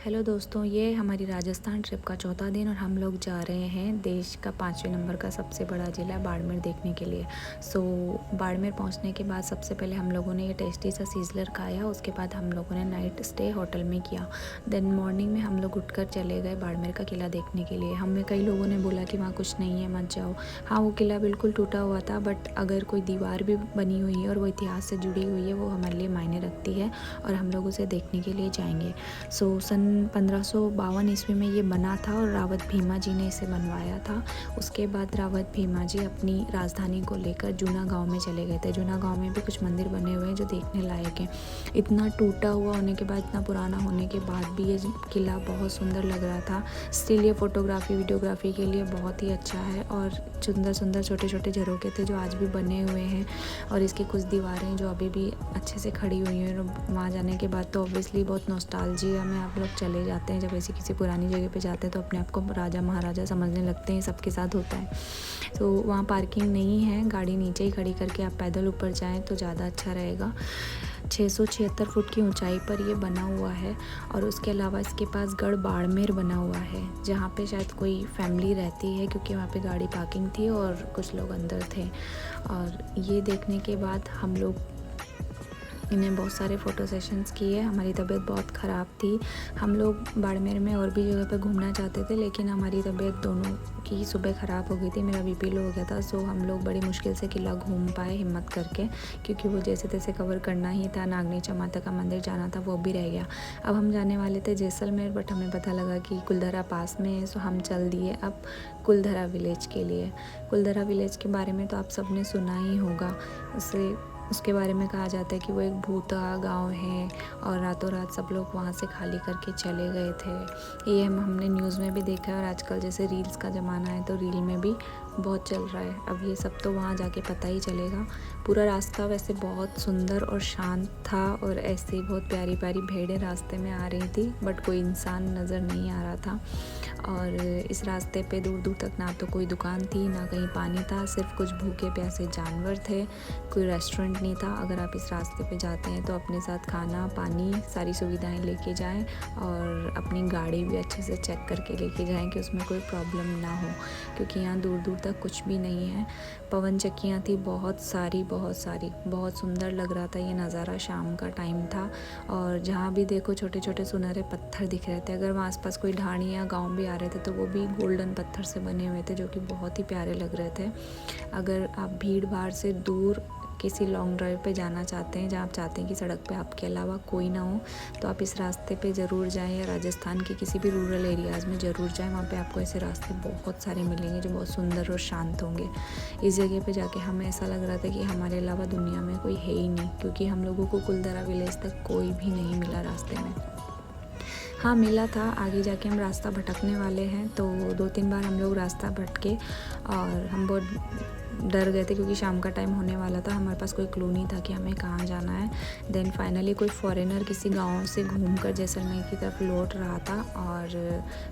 Hello दोस्तों, ये हमारी राजस्थान ट्रिप का चौथा दिन और हम लोग जा रहे हैं देश का 5वें नंबर का सबसे बड़ा ज़िला बाड़मेर देखने के लिए। बाड़मेर पहुंचने के बाद सबसे पहले हम लोगों ने ये टेस्टी सा सीजलर खाया। उसके बाद हम लोगों ने नाइट स्टे होटल में किया। देन मॉर्निंग में हम लोग उठकर चले गए बाड़मेर का किला देखने के लिए। हमें कई लोगों ने बोला कि वहाँ कुछ नहीं है, मत जाओ। हाँ, वो किला बिल्कुल टूटा हुआ था, बट अगर कोई दीवार भी बनी हुई है और वो इतिहास से जुड़ी हुई है, वो हमारे लिए मायने रखती है और हम लोग उसे देखने के लिए जाएंगे। सन 1552 ईस्वी में ये बना था और रावत भीमा जी ने इसे बनवाया था। उसके बाद रावत भीमा जी अपनी राजधानी को लेकर जूना गांव में चले गए थे। जूना गांव में भी कुछ मंदिर बने हुए हैं जो देखने लायक हैं। इतना टूटा हुआ होने के बाद, इतना पुराना होने के बाद भी ये किला बहुत सुंदर लग रहा था। स्टिल ये फ़ोटोग्राफी वीडियोग्राफी के लिए बहुत ही अच्छा है और सुंदर सुंदर छोटे छोटे झरोखे थे जो आज भी बने हुए हैं और इसकी कुछ दीवारें जो अभी भी अच्छे से खड़ी हुई हैं। वहाँ जाने के बाद तो ऑब्वियसली बहुत नॉस्टैल्जिया में आप लोग चले जाते हैं। जब ऐसी किसी पुरानी जगह पे जाते हैं तो अपने आप को राजा महाराजा समझने लगते हैं। सबके साथ होता है। तो वहाँ पार्किंग नहीं है, गाड़ी नीचे ही खड़ी करके आप पैदल ऊपर जाएं तो ज़्यादा अच्छा रहेगा। 676 फुट की ऊंचाई पर ये बना हुआ है और उसके अलावा इसके पास गढ़ बाड़मेर बना हुआ है, जहाँ पे शायद कोई फैमिली रहती है क्योंकि वहाँ पे गाड़ी पार्किंग थी और कुछ लोग अंदर थे। और ये देखने के बाद हम लोग इन्हें बहुत सारे फ़ोटो सेशंस किए। हमारी तबीयत बहुत ख़राब थी। हम लोग बाड़मेर में और भी जगह पे घूमना चाहते थे, लेकिन हमारी तबीयत दोनों की सुबह ख़राब हो गई थी। मेरा बीपी लो हो गया था। सो हम लोग बड़ी मुश्किल से किला घूम पाए हिम्मत करके, क्योंकि वो जैसे तैसे कवर करना ही था। नागनीचा माता का मंदिर जाना था, वो भी रह गया। अब हम जाने वाले थे जैसलमेर, बट हमें पता लगा कि कुलधरा पास में है। सो हम चल दिए अब कुलधरा विलेज के लिए। कुलधरा विलेज के बारे में तो आप सब ने सुना ही होगा। उसके बारे में कहा जाता है कि वो एक भूता गांव है और रातों रात सब लोग वहाँ से खाली करके चले गए थे। ये हमने न्यूज़ में भी देखा है और आजकल जैसे रील्स का ज़माना है तो रील में भी बहुत चल रहा है। अब ये सब तो वहाँ जाके पता ही चलेगा। पूरा रास्ता वैसे बहुत सुंदर और शांत था और ऐसे ही बहुत प्यारी प्यारी भेड़ें रास्ते में आ रही थी, बट कोई इंसान नज़र नहीं आ रहा था। और इस रास्ते पे दूर दूर तक ना तो कोई दुकान थी, ना कहीं पानी था, सिर्फ कुछ भूखे प्यासे जानवर थे। कोई रेस्टोरेंट नहीं था। अगर आप इस रास्ते पे जाते हैं तो अपने साथ खाना पानी सारी सुविधाएं लेके जाएं और अपनी गाड़ी भी अच्छे से चेक करके लेके जाएं कि उसमें कोई प्रॉब्लम ना हो, क्योंकि यहाँ दूर दूर तक कुछ भी नहीं है। पवन चक्कियाँ थी बहुत सारी, बहुत सुंदर लग रहा था ये नज़ारा। शाम का टाइम था और जहाँ भी देखो छोटे छोटे सुनहरे पत्थर दिख रहे थे। अगर वहाँ आसपास कोई ढाणी या गाँव भी आ रहे थे तो वो भी गोल्डन पत्थर से बने हुए थे, जो कि बहुत ही प्यारे लग रहे थे। अगर आप भीड़ भाड़ से दूर किसी लॉन्ग ड्राइव पे जाना चाहते हैं, जहाँ आप चाहते हैं कि सड़क पे आपके अलावा कोई ना हो, तो आप इस रास्ते पे ज़रूर जाएं या राजस्थान के किसी भी रूरल एरियाज़ में ज़रूर जाएं। वहाँ पे आपको ऐसे रास्ते बहुत सारे मिलेंगे जो बहुत सुंदर और शांत होंगे। इस जगह पे जाके हमें ऐसा लग रहा था कि हमारे अलावा दुनिया में कोई है ही नहीं, क्योंकि हम लोगों को कुलधरा विलेज तक कोई भी नहीं मिला रास्ते में। हाँ, मिला था। आगे जाके हम रास्ता भटकने वाले हैं, तो 2-3 बार हम लोग रास्ता भटके और हम बहुत डर गए थे क्योंकि शाम का टाइम होने वाला था। हमारे पास कोई क्लू नहीं था कि हमें कहाँ जाना है। देन फाइनली कोई फॉरेनर किसी गांव से घूमकर जैसलमेर की तरफ लौट रहा था और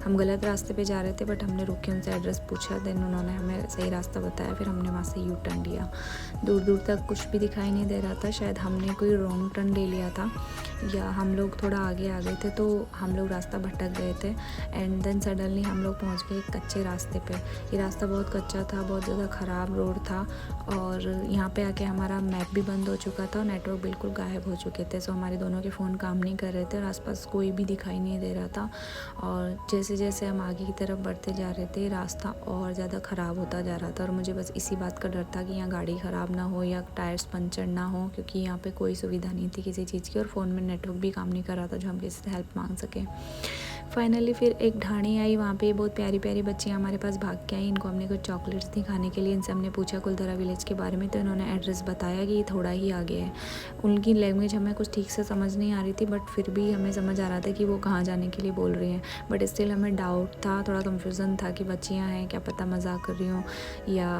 हम गलत रास्ते पे जा रहे थे, बट हमने रुक के उनसे एड्रेस पूछा। देन उन्होंने हमें सही रास्ता बताया, फिर हमने वहाँ से यू टर्न लिया। दूर दूर तक कुछ भी दिखाई नहीं दे रहा था। शायद हमने कोई रॉन्ग टर्न ले लिया था या हम लोग थोड़ा आगे आ गए थे, तो हम लोग रास्ता भटक गए थे। एंड देन सडनली हम लोग पहुँच गए एक कच्चे रास्ते पे। ये रास्ता बहुत कच्चा था, बहुत ज़्यादा ख़राब रोड था और यहाँ पे आके हमारा मैप भी बंद हो चुका था और नेटवर्क बिल्कुल गायब हो चुके थे। सो हमारे दोनों के फ़ोन काम नहीं कर रहे थे और आसपास कोई भी दिखाई नहीं दे रहा था। और जैसे जैसे हम आगे की तरफ बढ़ते जा रहे थे, रास्ता और ज़्यादा ख़राब होता जा रहा था और मुझे बस इसी बात का डर था कि यहाँ गाड़ी ख़राब ना हो या टायर्स पंचर ना हो, क्योंकि यहाँ पे कोई सुविधा नहीं थी किसी चीज़ की और फ़ोन में नेटवर्क भी काम नहीं कर रहा था जो हम किसी से हेल्प मांग सकें। फाइनली फिर एक ढाणी आई। वहाँ पे बहुत प्यारी प्यारी बच्चियाँ हमारे पास भाग के आई। इनको हमने कुछ चॉकलेट्स दी खाने के लिए। इनसे हमने पूछा कुलधरा विलेज के बारे में, तो इन्होंने एड्रेस बताया कि ये थोड़ा ही आगे है। उनकी लैंग्वेज हमें कुछ ठीक से समझ नहीं आ रही थी, बट फिर भी हमें समझ आ रहा था कि वो कहाँ जाने के लिए बोल रही हैं। बट स्टिल हमें डाउट था, थोड़ा कन्फ्यूज़न था कि बच्चियाँ हैं, क्या पता मजाक कर रही हों या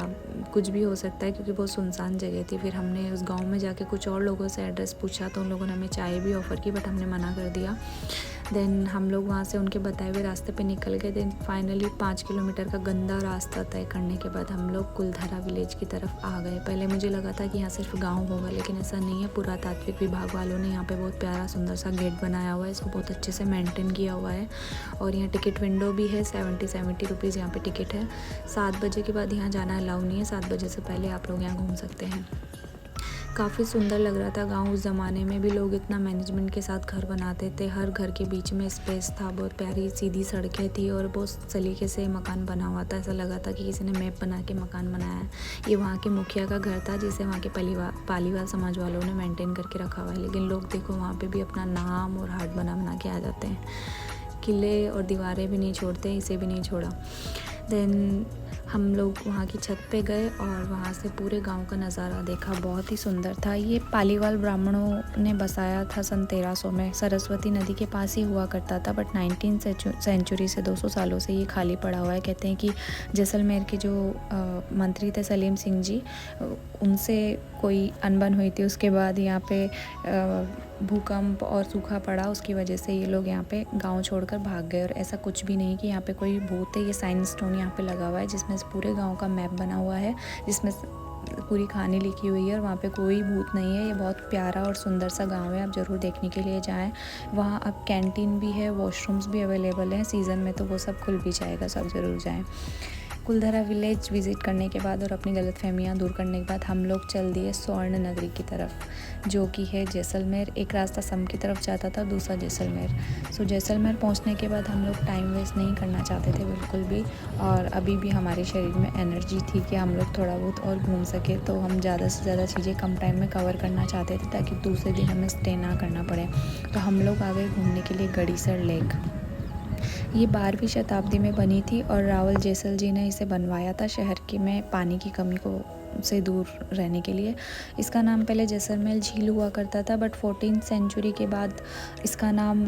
कुछ भी हो सकता है, क्योंकि बहुत सुनसान जगह थी। फिर हमने उस गाँव में जाके कुछ और लोगों से एड्रेस पूछा तो उन लोगों ने हमें चाय भी ऑफ़र की, बट हमने मना कर दिया। देन हम लोग वहाँ से उनके बताए हुए रास्ते पे निकल गए। देन फाइनली 5 किलोमीटर का गंदा रास्ता तय करने के बाद हम लोग कुलधरा विलेज की तरफ आ गए। पहले मुझे लगा था कि यहाँ सिर्फ गांव होगा, लेकिन ऐसा नहीं है। पुरातात्विक विभाग वालों ने यहाँ पे बहुत प्यारा सुंदर सा गेट बनाया हुआ है, इसको बहुत अच्छे से मेंटेन किया हुआ है। और यहाँ टिकट विंडो भी है, 70 रुपीज़ यहाँ पे टिकट है। 7 बजे के बाद यहाँ जाना अलाउ नहीं है, 7 बजे से पहले आप लोग यहाँ घूम सकते हैं। काफ़ी सुंदर लग रहा था गांव। उस ज़माने में भी लोग इतना मैनेजमेंट के साथ घर बनाते थे, हर घर के बीच में स्पेस था, बहुत प्यारी सीधी सड़कें थी और बहुत सलीके से मकान बना हुआ था। ऐसा लगा था कि किसी ने मैप बना के मकान बनाया है। ये वहाँ के मुखिया का घर था, जिसे वहाँ के पालीवाल समाज वालों ने मेंटेन करके रखा हुआ है। लेकिन लोग देखो वहाँ पर भी अपना नाम और हार्ट बना के आ जाते हैं। किले और दीवारें भी नहीं छोड़ते, इसे भी नहीं छोड़ा। देन हम लोग वहाँ की छत पे गए और वहाँ से पूरे गांव का नज़ारा देखा, बहुत ही सुंदर था। ये पालीवाल ब्राह्मणों ने बसाया था सन 1300 में। सरस्वती नदी के पास ही हुआ करता था, बट 19वीं सेंचुरी से 200 सालों से ये खाली पड़ा हुआ है। कहते हैं कि जैसलमेर के जो मंत्री थे सलीम सिंह जी, उनसे कोई अनबन हुई थी। उसके बाद यहाँ पे भूकंप और सूखा पड़ा, उसकी वजह से ये लोग यहाँ पे गांव छोड़कर भाग गए। और ऐसा कुछ भी नहीं कि यहाँ पे कोई भूत है। ये साइन स्टोन यहाँ पे लगा हुआ है, जिसमें पूरे गांव का मैप बना हुआ है, जिसमें पूरी कहानी लिखी हुई है। और वहाँ पे कोई भूत नहीं है। ये बहुत प्यारा और सुंदर सा गांव है, आप ज़रूर देखने के लिए जाएं। वहाँ अब कैंटीन भी है, वॉशरूम्स भी अवेलेबल हैं। सीज़न में तो वो सब खुल भी जाएगा, सब ज़रूर जाएं। कुलधरा विलेज विज़िट करने के बाद और अपनी गलतफहमियां दूर करने के बाद हम लोग चल दिए स्वर्ण नगरी की तरफ, जो कि है जैसलमेर। एक रास्ता सम की तरफ जाता था, दूसरा जैसलमेर। सो जैसलमेर पहुंचने के बाद हम लोग टाइम वेस्ट नहीं करना चाहते थे बिल्कुल भी, और अभी भी हमारे शरीर में एनर्जी थी कि हम लोग थोड़ा बहुत और घूम सके। तो हम ज़्यादा से ज़्यादा चीज़ें कम टाइम में कवर करना चाहते थे, ताकि दूसरे दिन हमें स्टे ना करना पड़े। तो हम लोग आ गए घूमने के लिए गड़ीसर लेक। ये 12वीं शताब्दी में बनी थी और रावल जैसल जी ने इसे बनवाया था शहर के में पानी की कमी को से दूर रहने के लिए। इसका नाम पहले जैसलमेर झील हुआ करता था, बट 14वीं सेंचुरी के बाद इसका नाम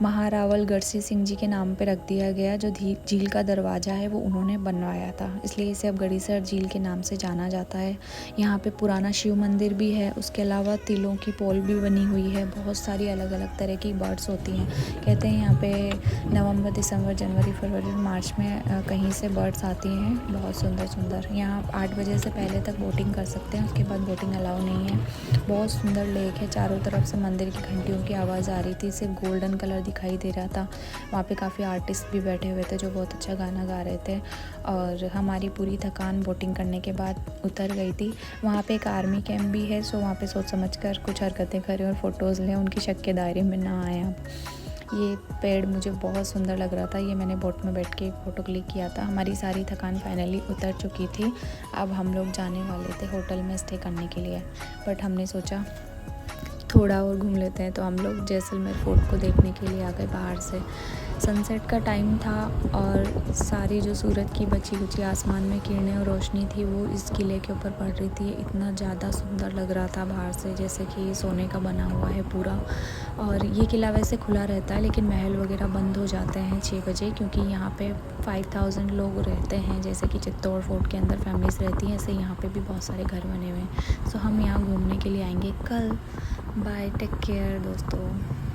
महारावल गढ़सी सिंह जी के नाम पे रख दिया गया। जो झील का दरवाज़ा है वो उन्होंने बनवाया था, इसलिए इसे अब गड़ीसर झील के नाम से जाना जाता है। यहाँ पे पुराना शिव मंदिर भी है, उसके अलावा तिलों की पोल भी बनी हुई है। बहुत सारी अलग अलग तरह की बर्ड्स होती हैं। कहते हैं यहाँ पे नवंबर, दिसंबर, जनवरी, फरवरी और मार्च में कहीं से बर्ड्स आती हैं, बहुत सुंदर सुंदर। यहाँ 8 बजे से पहले तक बोटिंग कर सकते हैं, उसके बाद बोटिंग अलाउ नहीं है। बहुत सुंदर लेक है, चारों तरफ से मंदिर की घंटियों की आवाज़ आ रही थी, सिर्फ गोल्डन कलर दिखाई दे रहा था। वहाँ पे काफ़ी आर्टिस्ट भी बैठे हुए थे जो बहुत अच्छा गाना गा रहे थे। और हमारी पूरी थकान बोटिंग करने के बाद उतर गई थी। वहाँ पे एक आर्मी कैंप भी है, सो वहाँ पे सोच समझ कर कुछ हरकतें करें और फ़ोटोज़ लें, उनकी शक के दायरे में ना आए आप। ये पेड़ मुझे बहुत सुंदर लग रहा था, ये मैंने बोट में बैठ के फ़ोटो क्लिक किया था। हमारी सारी थकान फाइनली उतर चुकी थी। अब हम लोग जाने वाले थे होटल में स्टे करने के लिए, बट हमने सोचा थोड़ा और घूम लेते हैं, तो हम लोग जैसलमेर फोर्ट को देखने के लिए आ गए बाहर से। सनसेट का टाइम था और सारी जो सूरज की बची कुची आसमान में किरणें और रोशनी थी वो इस किले के ऊपर पड़ रही थी। इतना ज़्यादा सुंदर लग रहा था बाहर से, जैसे कि सोने का बना हुआ है पूरा। और ये किला वैसे खुला रहता है, लेकिन महल वगैरह बंद हो जाते हैं 6 बजे, क्योंकि यहाँ पे 5000 लोग रहते हैं। जैसे कि चित्तौड़ फोर्ट के अंदर फैमिलीज़ रहती हैं, ऐसे यहाँ पे भी बहुत सारे घर बने हुए हैं। सो हम यहाँ घूमने के लिए आएंगे कल। बाय, टेक केयर दोस्तों।